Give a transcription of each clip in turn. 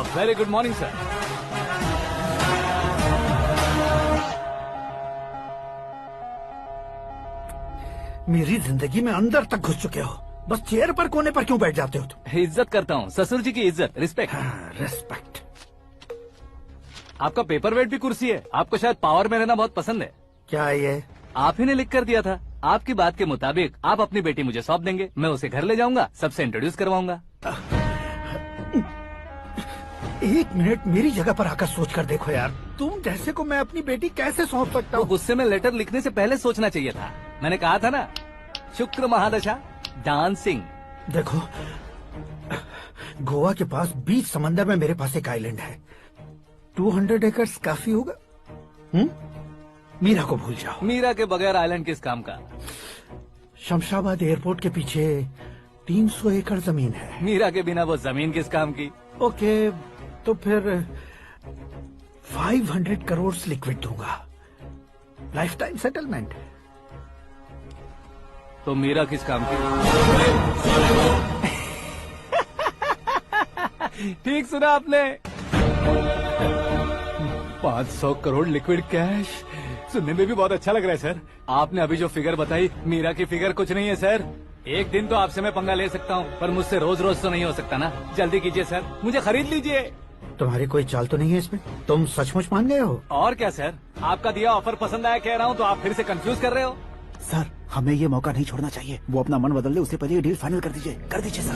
Very good morning sir. मेरी जिंदगी में अंदर तक घुस चुके हो, बस चेयर पर कोने पर क्यों बैठ जाते हो तुम? इज्जत करता हूँ, ससुर जी की इज्जत, रिस्पेक्ट। रेस्पेक्ट। आपका पेपर वेट भी कुर्सी है। आपको शायद पावर में रहना बहुत पसंद है। क्या है ये? आप ही ने लिख कर दिया था। आपकी बात के मुताबिक आप अपनी बेटी मुझे सौंप देंगे, मैं उसे घर ले जाऊंगा, सबसे इंट्रोड्यूस करवाऊंगा। एक मिनट मेरी जगह पर आकर सोच कर देखो यार, तुम जैसे को मैं अपनी बेटी कैसे सौंप सकता तो हूँ? गुस्से में लेटर लिखने से पहले सोचना चाहिए था। मैंने कहा था ना, शुक्र महादशा डांसिंग। देखो, गोवा के पास बीच समंदर में मेरे पास एक आइलैंड है। 200 एकर्स काफी होगा। मीरा को भूल जाओ। मीरा के बगैर आइलैंड किस काम का? शमशाबाद एयरपोर्ट के पीछे 300 एकड़ जमीन है। मीरा के बिना वो जमीन किस काम की? ओके, तो फिर 500 करोड़ लिक्विड दूंगा, लाइफ टाइम सेटलमेंट। तो मीरा किस काम की? ठीक सुना आपने, 500 करोड़ लिक्विड कैश। सुनने में भी बहुत अच्छा लग रहा है सर। आपने अभी जो फिगर बताई, मीरा की फिगर कुछ नहीं है सर। एक दिन तो आपसे मैं पंगा ले सकता हूँ, पर मुझसे रोज रोज तो नहीं हो सकता ना। जल्दी कीजिए सर, मुझे खरीद लीजिए। तुम्हारी कोई चाल तो नहीं है इसमें? तुम सचमुच मान गए हो? और क्या सर, आपका दिया ऑफर पसंद आया कह रहा हूँ, तो आप फिर से कंफ्यूज कर रहे हो। सर, हमें ये मौका नहीं छोड़ना चाहिए। वो अपना मन बदल ले, उससे पहले ये डील फाइनल कर दीजिए। कर दीजिए सर।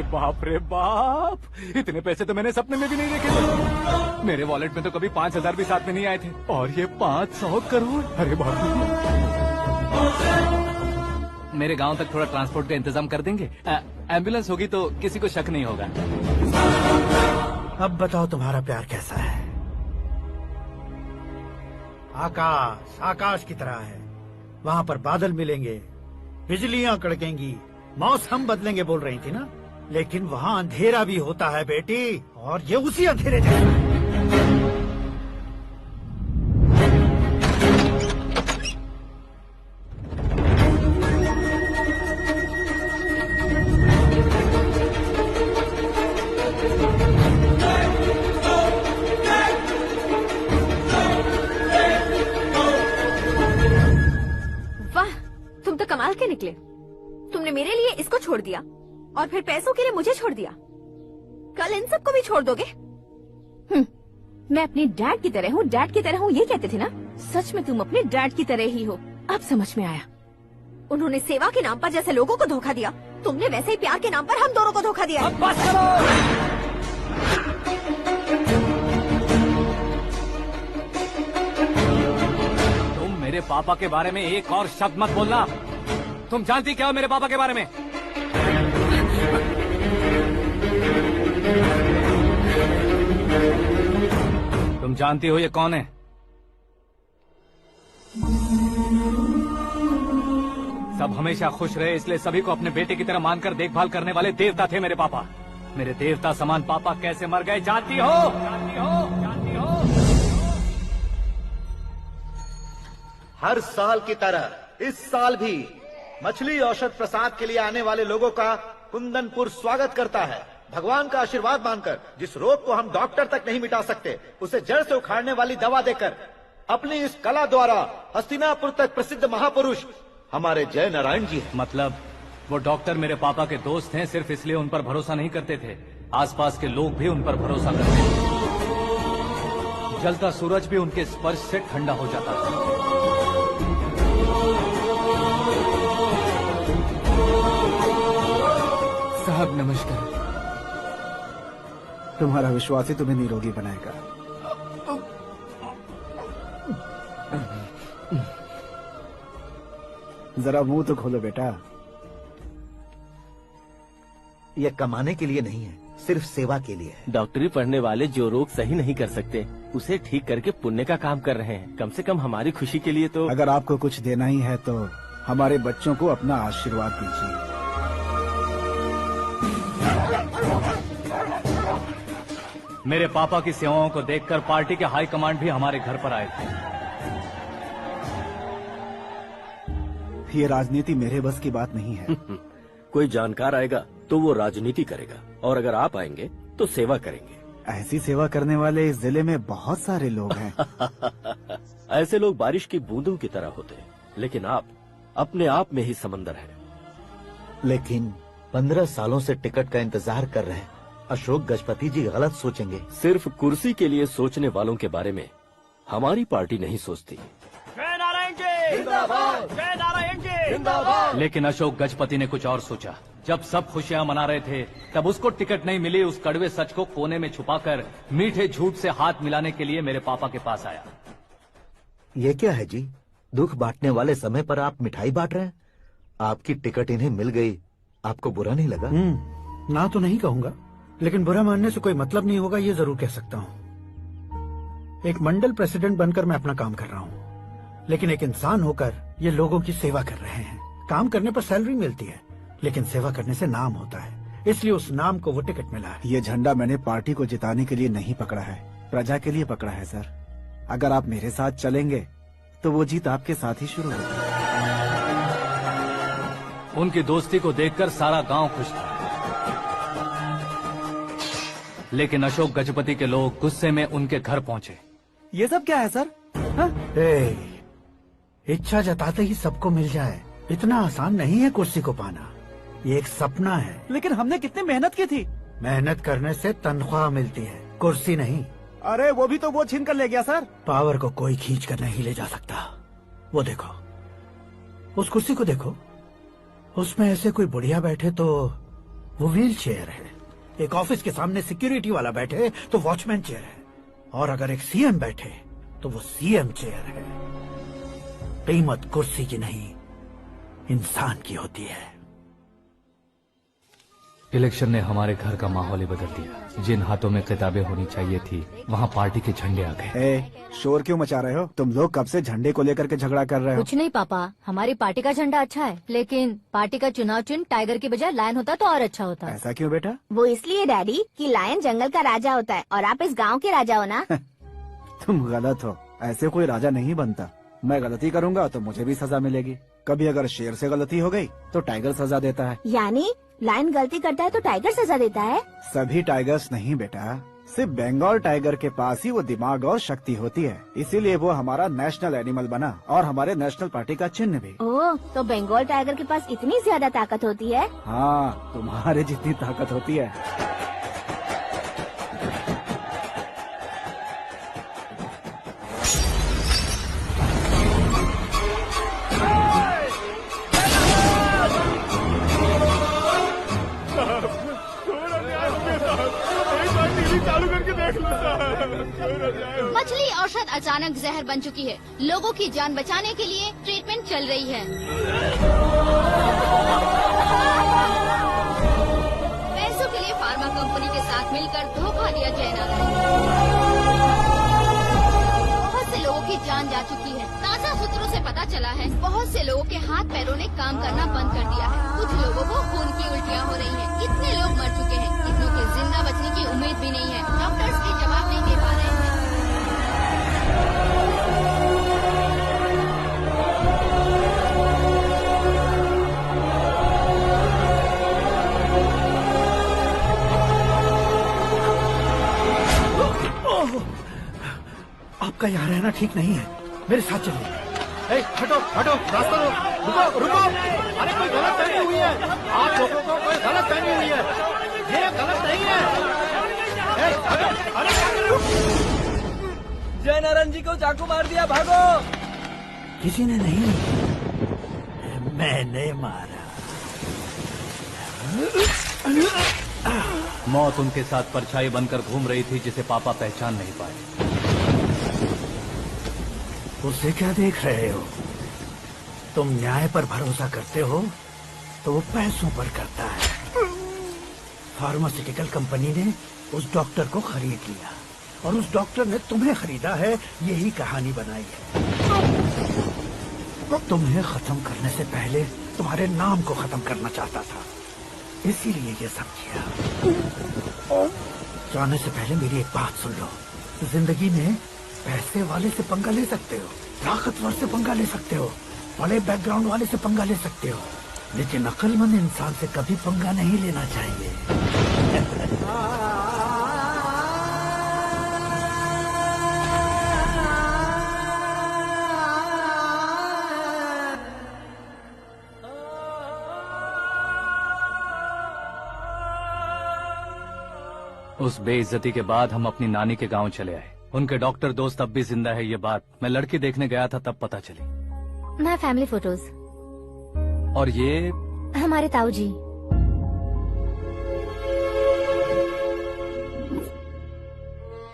बाप रे बाप, इतने पैसे तो मैंने सपने में भी नहीं देखे थे। मेरे वॉलेट में तो कभी 5,000 भी साथ में नहीं आए थे, और ये 500 करोड़। अरे बाप रे। मेरे गांव तक थोड़ा ट्रांसपोर्ट का इंतजाम कर देंगे? एम्बुलेंस होगी तो किसी को शक नहीं होगा। अब बताओ तुम्हारा प्यार कैसा है? आकाश आकाश की तरह है, वहाँ पर बादल मिलेंगे, बिजलियाँ कड़केंगी, मौसम बदलेंगे बोल रही थी ना। लेकिन वहाँ अंधेरा भी होता है बेटी, और ये उसी अंधेरे जैसा। वाह, तुम तो कमाल के निकले। तुमने मेरे लिए इसको छोड़ दिया और फिर पैसों के लिए मुझे छोड़ दिया। कल इन सबको भी छोड़ दोगे? मैं अपने डैड की तरह हूँ, डैड की तरह हूँ, ये कहते थे ना। सच में तुम अपने डैड की तरह ही हो। अब समझ में आया। उन्होंने सेवा के नाम पर जैसे लोगों को धोखा दिया, तुमने वैसे ही प्यार के नाम पर हम दोनों को धोखा दिया। अब बस करो। तुम मेरे पापा के बारे में एक और शब्द मत बोलना। तुम जानती क्या हो मेरे पापा के बारे में? तुम जानती हो ये कौन है? सब हमेशा खुश रहे, इसलिए सभी को अपने बेटे की तरह मानकर देखभाल करने वाले देवता थे मेरे पापा। मेरे देवता समान पापा कैसे मर गए जानती हो? जानती हो? जानती हो? हर साल की तरह इस साल भी मछली औषध प्रसाद के लिए आने वाले लोगों का कुंदनपुर स्वागत करता है। भगवान का आशीर्वाद मानकर जिस रोग को हम डॉक्टर तक नहीं मिटा सकते, उसे जड़ से उखाड़ने वाली दवा देकर अपनी इस कला द्वारा हस्तिनापुर तक प्रसिद्ध महापुरुष हमारे जय नारायण जी हैं। मतलब वो डॉक्टर मेरे पापा के दोस्त हैं, सिर्फ इसलिए उन पर भरोसा नहीं करते थे। आसपास के लोग भी उन पर भरोसा करते थे। जलता सूरज भी उनके स्पर्श से ठंडा हो जाता था। साहब नमस्कार। तुम्हारा विश्वास ही तुम्हें निरोगी बनाएगा। जरा मुंह तो खोलो बेटा। यह कमाने के लिए नहीं है, सिर्फ सेवा के लिए है। डॉक्टरी पढ़ने वाले जो रोग सही नहीं कर सकते, उसे ठीक करके पुण्य का काम कर रहे हैं। कम से कम हमारी खुशी के लिए तो। अगर आपको कुछ देना ही है तो हमारे बच्चों को अपना आशीर्वाद दीजिए। मेरे पापा की सेवाओं को देखकर पार्टी के हाई कमांड भी हमारे घर पर आए थे। ये राजनीति मेरे बस की बात नहीं है। कोई जानकार आएगा तो वो राजनीति करेगा, और अगर आप आएंगे तो सेवा करेंगे। ऐसी सेवा करने वाले इस जिले में बहुत सारे लोग हैं। ऐसे लोग बारिश की बूंदों की तरह होते हैं, लेकिन आप अपने आप में ही समंदर हैं। लेकिन 15 सालों से टिकट का इंतजार कर रहे हैं। अशोक गजपति जी गलत सोचेंगे। सिर्फ कुर्सी के लिए सोचने वालों के बारे में हमारी पार्टी नहीं सोचती। जय नारायण जी जिंदाबाद, जय नारायण जी जिंदाबाद। लेकिन अशोक गजपति ने कुछ और सोचा। जब सब खुशियां मना रहे थे, तब उसको टिकट नहीं मिली। उस कड़वे सच को कोने में छुपाकर मीठे झूठ से हाथ मिलाने के लिए मेरे पापा के पास आया। ये क्या है जी? दुख बांटने वाले समय पर आप मिठाई बांट रहे हैं। आपकी टिकट इन्हें मिल गई, आपको बुरा नहीं लगा? ना तो नहीं कहूंगा, लेकिन बुरा मानने से कोई मतलब नहीं होगा, ये जरूर कह सकता हूँ। एक मंडल प्रेसिडेंट बनकर मैं अपना काम कर रहा हूँ, लेकिन एक इंसान होकर ये लोगों की सेवा कर रहे हैं। काम करने पर सैलरी मिलती है, लेकिन सेवा करने से नाम होता है, इसलिए उस नाम को वो टिकट मिला है। ये झंडा मैंने पार्टी को जिताने के लिए नहीं पकड़ा है, प्रजा के लिए पकड़ा है सर। अगर आप मेरे साथ चलेंगे तो वो जीत आपके साथ ही शुरू होगी। उनकी दोस्ती को देखकर सारा गांव खुश था, लेकिन अशोक गजपति के लोग गुस्से में उनके घर पहुंचे। ये सब क्या है सर? हाँ? इच्छा जताते ही सबको मिल जाए, इतना आसान नहीं है कुर्सी को पाना। ये एक सपना है। लेकिन हमने कितनी मेहनत की थी। मेहनत करने से तनख्वाह मिलती है, कुर्सी नहीं। अरे वो भी तो वो छीन कर ले गया सर। पावर को कोई खींच कर नहीं ले जा सकता। वो देखो, उस कुर्सी को देखो, उसमें ऐसे कोई बुढ़िया बैठे तो वो व्हील चेयर है। एक ऑफिस के सामने सिक्योरिटी वाला बैठे तो वॉचमैन चेयर है, और अगर एक सीएम बैठे तो वो सीएम चेयर है। कीमत कुर्सी की नहीं, इंसान की होती है। इलेक्शन ने हमारे घर का माहौल ही बदल दिया। जिन हाथों में किताबें होनी चाहिए थी, वहाँ पार्टी के झंडे आ गए। शोर क्यों मचा रहे हो? तुम लोग कब से झंडे को लेकर के झगड़ा कर रहे हो? कुछ नहीं पापा, हमारी पार्टी का झंडा अच्छा है, लेकिन पार्टी का चुनाव चिन्ह टाइगर की बजाय लायन होता तो और अच्छा होता। ऐसा क्यों बेटा? वो इसलिए डैडी कि लायन जंगल का राजा होता है और आप इस गांव के राजा हो ना। तुम गलत हो, ऐसे कोई राजा नहीं बनता। मैं गलती करूंगा तो मुझे भी सजा मिलेगी। कभी अगर शेर से गलती हो गई तो टाइगर सजा देता है। यानी लायन गलती करता है तो टाइगर सजा देता है? सभी टाइगर्स नहीं बेटा, सिर्फ बंगाल टाइगर के पास ही वो दिमाग और शक्ति होती है, इसीलिए वो हमारा नेशनल एनिमल बना और हमारे नेशनल पार्टी का चिन्ह भी। ओह, तो बंगाल टाइगर के पास इतनी ज्यादा ताकत होती है? हाँ, तुम्हारे जितनी ताकत होती है। मछली औषध अचानक जहर बन चुकी है। लोगों की जान बचाने के लिए ट्रीटमेंट चल रही है। पैसों के लिए फार्मा कंपनी के साथ मिलकर धोखा दिया जयनारायण। बहुत से लोगों की जान जा चुकी है। ताज़ा सूत्रों से पता चला है बहुत से लोगों के हाथ पैरों ने काम करना बंद कर दिया है। कुछ लोगों को खून की उल्टियाँ हो रही हैं। कितने लोग मर चुके हैं, कितनों के जिंदा बचने की उम्मीद भी नहीं है। डॉक्टर्स भी जवाब नहीं दे पा रहे हैं। आपका यहाँ रहना ठीक नहीं है, मेरे साथ चलिए। हटो हटो, रास्ता दो। रुको रुको, अरे कोई गलत फहमी हुई है। आप लोगों को कोई गलत फहमी हुई है, ये गलत नहीं है। अरे जय नारायण जी को चाकू मार दिया, भागो। किसी ने नहीं, मैंने मारा। मौत उनके साथ परछाई बनकर घूम रही थी, जिसे पापा पहचान नहीं पाए। उसे क्या देख रहे हो? तुम न्याय पर भरोसा करते हो तो वो पैसों पर करता है। फार्मास्यूटिकल कंपनी ने उस डॉक्टर को खरीद लिया और उस डॉक्टर ने तुम्हें खरीदा है, यही कहानी बनाई है। तुम्हें खत्म करने से पहले तुम्हारे नाम को खत्म करना चाहता था, इसीलिए ये सब किया। जाने से पहले मेरी एक बात सुन लो। जिंदगी में पैसे वाले से पंगा ले सकते हो, ताकतवर से पंगा ले सकते हो, बड़े बैकग्राउंड वाले से पंगा ले सकते हो, लेकिन अक्लमंद इंसान से कभी पंगा नहीं लेना चाहिए। उस बेइज्जती के बाद हम अपनी नानी के गांव चले आए। उनके डॉक्टर दोस्त अब भी जिंदा है, ये बात मैं लड़की देखने गया था तब पता चली। My family photos. और ये हमारे ताऊ जी।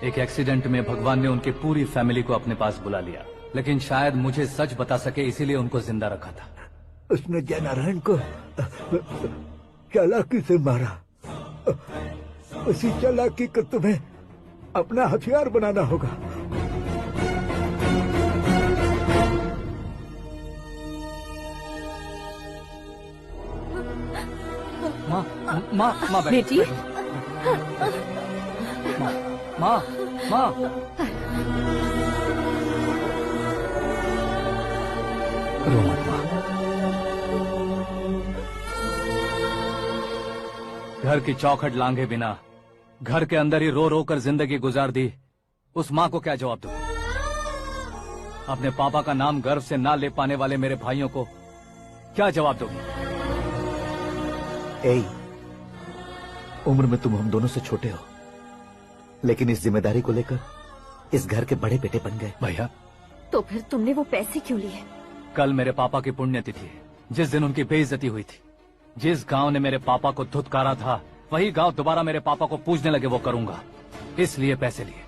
एक एक्सीडेंट में भगवान ने उनकी पूरी फैमिली को अपने पास बुला लिया, लेकिन शायद मुझे सच बता सके इसीलिए उनको जिंदा रखा था। उसने जयनारायण को चालाकी से मारा। उसी चालाकी को तुम्हें अपना हथियार बनाना होगा। माँ माँ माँ बेटी। माँ माँ रो मत माँ। घर की चौखट लांघे बिना घर के अंदर ही रो रो कर जिंदगी गुजार दी उस माँ को क्या जवाब दूं? अपने पापा का नाम गर्व से ना ले पाने वाले मेरे भाइयों को क्या जवाब दोगी? उम्र में तुम हम दोनों से छोटे हो, लेकिन इस जिम्मेदारी को लेकर इस घर के बड़े बेटे बन गए। भैया, तो फिर तुमने वो पैसे क्यों लिए? कल मेरे पापा की पुण्यतिथि है, जिस दिन उनकी बेइज्जती हुई थी। जिस गांव ने मेरे पापा को धुतकारा था, वही गांव दोबारा मेरे पापा को पूजने लगे वो करूंगा, इसलिए पैसे लिए।